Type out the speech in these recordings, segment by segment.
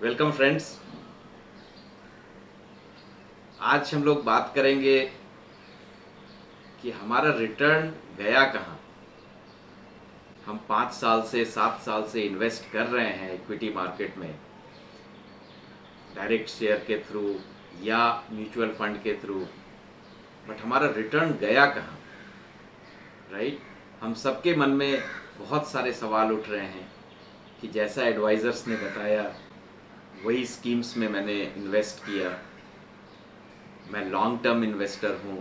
Welcome friends. आज हम लोग बात करेंगे कि हमारा रिटर्न गया कहाँ। हम 5 साल से 7 साल से इन्वेस्ट कर रहे हैं इक्विटी मार्केट में, डायरेक्ट शेयर के थ्रू या म्यूचुअल फंड के थ्रू, बट हमारा रिटर्न गया कहाँ, राइट। हम सबके मन में बहुत सारे सवाल उठ रहे हैं कि जैसा एडवाइज़र्स ने बताया वही स्कीम्स में मैंने इन्वेस्ट किया। मैं लॉन्ग टर्म इन्वेस्टर हूँ,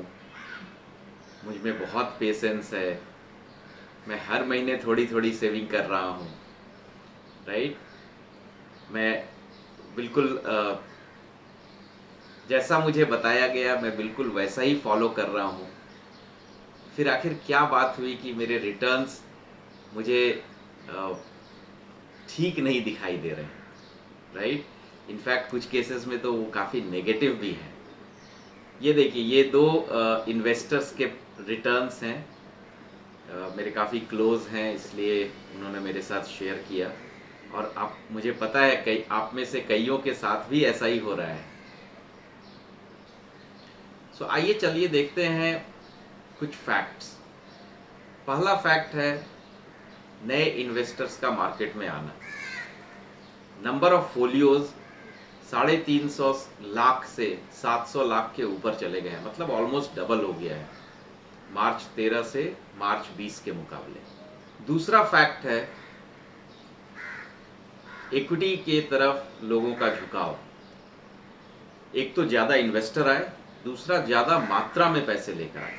मुझ में बहुत पेशेंस है, मैं हर महीने थोड़ी थोड़ी सेविंग कर रहा हूँ, राइट। मैं बिल्कुल जैसा मुझे बताया गया मैं बिल्कुल वैसा ही फॉलो कर रहा हूँ। फिर आखिर क्या बात हुई कि मेरे रिटर्न्स मुझे ठीक नहीं दिखाई दे रहे हैं, राइट। इनफैक्ट कुछ केसेस में तो वो काफ़ी नेगेटिव भी हैं। ये देखिए, ये दो इन्वेस्टर्स के रिटर्न्स हैं। मेरे काफ़ी क्लोज हैं, इसलिए उन्होंने मेरे साथ शेयर किया। और आप, मुझे पता है कई आप में से कईयों के साथ भी ऐसा ही हो रहा है। सो आइए चलिए देखते हैं कुछ फैक्ट्स। पहला फैक्ट है नए इन्वेस्टर्स का मार्केट में आना। नंबर ऑफ फोलियोज 350 लाख से 700 लाख के ऊपर चले गए हैं, मतलब ऑलमोस्ट डबल हो गया है मार्च 13 से मार्च 20 के मुकाबले। दूसरा फैक्ट है इक्विटी के तरफ लोगों का झुकाव। एक तो ज़्यादा इन्वेस्टर आए, दूसरा ज़्यादा मात्रा में पैसे लेकर आए।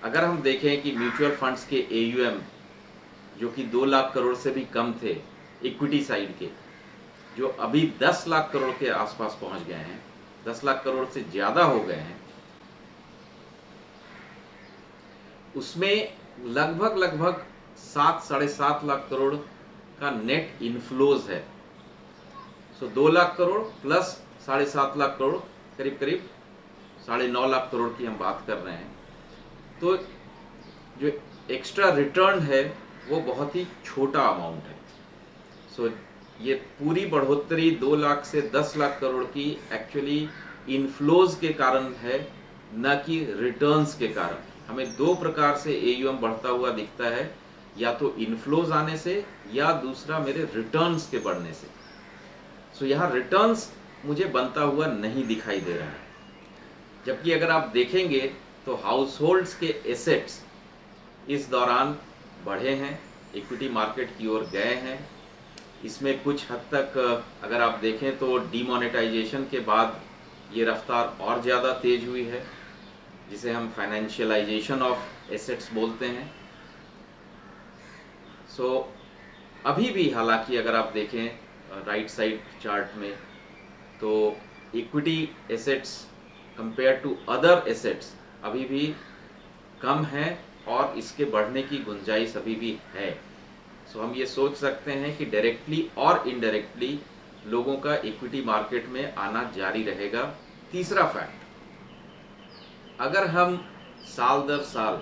अगर हम देखें कि म्यूचुअल फंड्स के AUM जो कि 2 लाख करोड़ से भी कम थे इक्विटी साइड के, जो अभी 10 लाख करोड़ के आसपास पहुंच गए हैं, 10 लाख करोड़ से ज़्यादा हो गए हैं, उसमें लगभग 7-7.5 लाख करोड़ का नेट इनफ्लोज है। सो 2 लाख करोड़ प्लस 7.5 लाख करोड़, करीब करीब 9.5 लाख करोड़ की हम बात कर रहे हैं। तो जो एक्स्ट्रा रिटर्न है वो बहुत ही छोटा अमाउंट है। सो ये पूरी बढ़ोतरी 2 लाख से 10 लाख करोड़ की एक्चुअली इनफ्लोज के कारण है, न कि रिटर्न्स के कारण। हमें दो प्रकार से AUM बढ़ता हुआ दिखता है, या तो इनफ्लोज आने से या दूसरा मेरे रिटर्न्स के बढ़ने से। सो यहाँ रिटर्न्स मुझे बनता हुआ नहीं दिखाई दे रहा है। जबकि अगर आप देखेंगे तो हाउस होल्ड्स के एसेट्स इस दौरान बढ़े हैं, इक्विटी मार्केट की ओर गए हैं। इसमें कुछ हद तक अगर आप देखें तो डीमोनेटाइजेशन के बाद ये रफ्तार और ज़्यादा तेज हुई है, जिसे हम फाइनेंशियलाइजेशन ऑफ एसेट्स बोलते हैं। सो अभी भी हालांकि अगर आप देखें राइट साइड चार्ट में, तो equity assets compare to other assets अभी भी कम है और इसके बढ़ने की गुंजाइश अभी भी है। सो हम ये सोच सकते हैं कि डायरेक्टली और इनडायरेक्टली लोगों का इक्विटी मार्केट में आना जारी रहेगा। तीसरा फैक्ट, अगर हम साल दर साल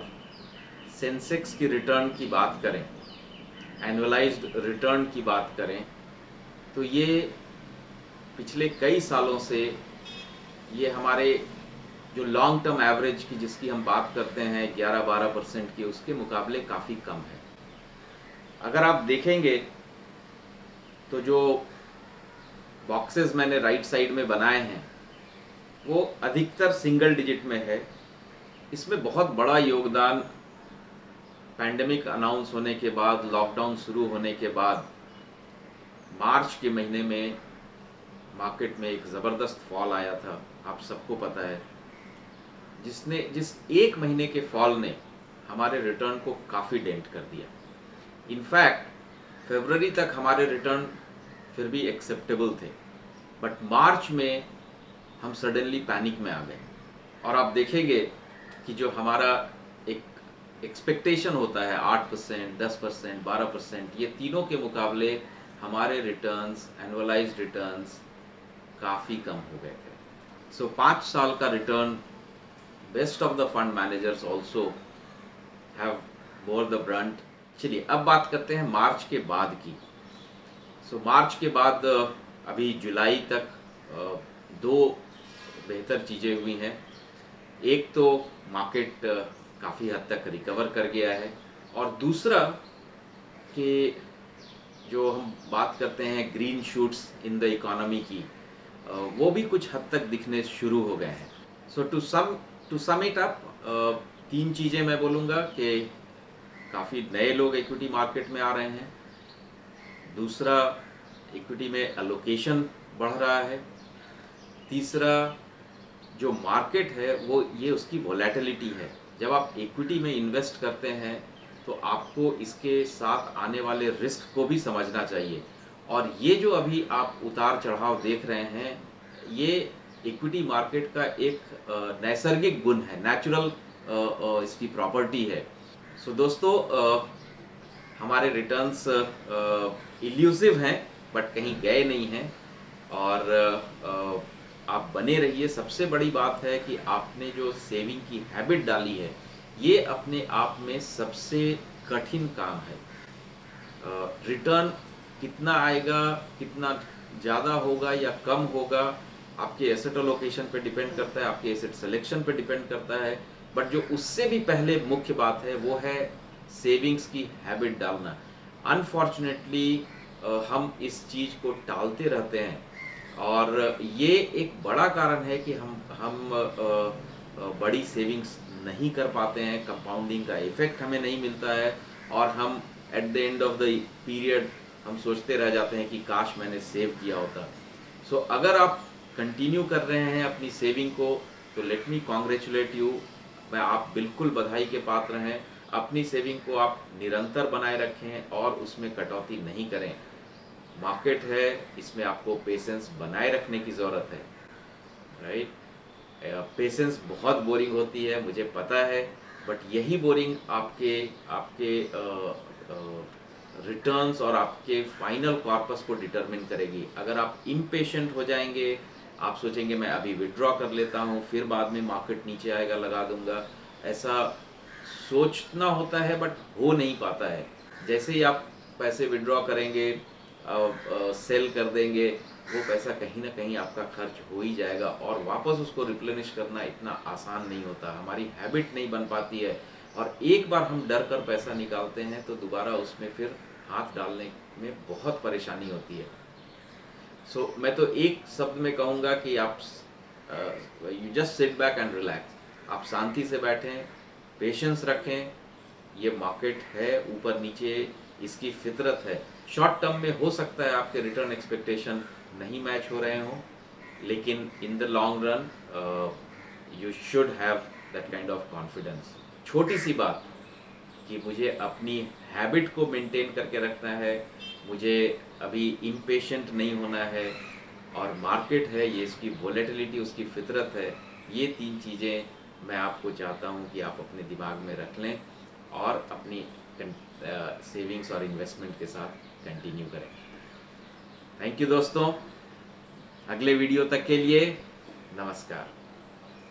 सेंसेक्स की रिटर्न की बात करें, एनुअलाइज्ड रिटर्न की बात करें, तो ये पिछले कई सालों से ये हमारे जो लॉन्ग टर्म एवरेज की जिसकी हम बात करते हैं 11-12% की, उसके मुकाबले काफ़ी कम है। अगर आप देखेंगे तो जो बॉक्सेस मैंने राइट साइड में बनाए हैं वो अधिकतर सिंगल डिजिट में है। इसमें बहुत बड़ा योगदान पैंडेमिक अनाउंस होने के बाद, लॉकडाउन शुरू होने के बाद मार्च के महीने में मार्केट में एक ज़बरदस्त फॉल आया था, आप सबको पता है, जिस एक महीने के फॉल ने हमारे रिटर्न को काफ़ी डेंट कर दिया। इनफैक्ट फरवरी तक हमारे रिटर्न फिर भी एक्सेप्टेबल थे, बट मार्च में हम सडनली पैनिक में आ गए। और आप देखेंगे कि जो हमारा एक एक्सपेक्टेशन होता है 8%, 10%, 12%, ये तीनों के मुकाबले हमारे रिटर्न्स, एनुअलाइज्ड रिटर्न्स काफ़ी कम हो गए थे। सो 5 साल का return, best of the fund managers also have bore the Brunt. चलिए अब बात करते हैं मार्च के बाद की। सो मार्च के बाद अभी जुलाई तक दो बेहतर चीज़ें हुई हैं। एक तो मार्केट काफ़ी हद तक रिकवर कर गया है, और दूसरा कि जो हम बात करते हैं green shoots in the economy की, वो भी कुछ हद तक दिखने शुरू हो गए हैं। सो टू सम इट अप, तीन चीज़ें मैं बोलूँगा कि काफ़ी नए लोग इक्विटी मार्केट में आ रहे हैं। दूसरा, इक्विटी में एलोकेशन बढ़ रहा है। तीसरा, जो मार्केट है वो ये उसकी वोलेटिलिटी है। जब आप इक्विटी में इन्वेस्ट करते हैं तो आपको इसके साथ आने वाले रिस्क को भी समझना चाहिए, और ये जो अभी आप उतार चढ़ाव देख रहे हैं, ये इक्विटी मार्केट का एक नैसर्गिक गुण है, नेचुरल इसकी प्रॉपर्टी है। सो दोस्तों, हमारे रिटर्न्स इल्यूसिव हैं बट कहीं गए नहीं हैं, और आप बने रहिए। सबसे बड़ी बात है कि आपने जो सेविंग की हैबिट डाली है, ये अपने आप में सबसे कठिन काम है। रिटर्न कितना आएगा, कितना ज़्यादा होगा या कम होगा, आपके एसेट एलोकेशन पे डिपेंड करता है, आपके एसेट सिलेक्शन पे डिपेंड करता है। बट जो उससे भी पहले मुख्य बात है वो है सेविंग्स की हैबिट डालना। अनफॉर्चुनेटली हम इस चीज़ को टालते रहते हैं, और ये एक बड़ा कारण है कि हम बड़ी सेविंग्स नहीं कर पाते हैं, कंपाउंडिंग का इफेक्ट हमें नहीं मिलता है, और हम at the end of the period हम सोचते रह जाते हैं कि काश मैंने सेव किया होता। सो अगर आप कंटिन्यू कर रहे हैं अपनी सेविंग को, तो लेट मी कॉन्ग्रेचुलेट यू। मैं आप बिल्कुल बधाई के पात्र हैं। अपनी सेविंग को आप निरंतर बनाए रखें और उसमें कटौती नहीं करें। मार्केट है, इसमें आपको पेशेंस बनाए रखने की ज़रूरत है, राइट। पेशेंस बहुत बोरिंग होती है, मुझे पता है, बट यही बोरिंग आपके आपके रिटर्न्स और आपके फाइनल कॉर्पस को डिटरमिन करेगी। अगर आप इम्पेशेंट हो जाएंगे, आप सोचेंगे मैं अभी विड्रॉ कर लेता हूँ, फिर बाद में मार्केट नीचे आएगा लगा दूंगा, ऐसा सोचना होता है बट हो नहीं पाता है। जैसे ही आप पैसे विड्रॉ करेंगे, सेल कर देंगे, वो पैसा कहीं ना कहीं आपका खर्च हो ही जाएगा, और वापस उसको रिप्लेनिश करना इतना आसान नहीं होता, हमारी हैबिट नहीं बन पाती है। और एक बार हम डर कर पैसा निकालते हैं तो दोबारा उसमें फिर हाथ डालने में बहुत परेशानी होती है। सो मैं तो एक शब्द में कहूँगा कि आप you just sit back and relax. आप शांति से बैठें, पेशेंस रखें। ये मार्केट है ऊपर नीचे, इसकी फितरत है। शॉर्ट टर्म में हो सकता है आपके रिटर्न एक्सपेक्टेशन नहीं मैच हो रहे हों, लेकिन in the long run you should have that kind of confidence. छोटी सी बात कि मुझे अपनी हैबिट को मेंटेन करके रखना है, मुझे अभी इम्पेशेंट नहीं होना है, और मार्केट है ये, इसकी वोलेटिलिटी उसकी फितरत है। ये तीन चीज़ें मैं आपको चाहता हूँ कि आप अपने दिमाग में रख लें और अपनी सेविंग्स और इन्वेस्टमेंट के साथ कंटिन्यू करें। थैंक यू दोस्तों, अगले वीडियो तक के लिए नमस्कार।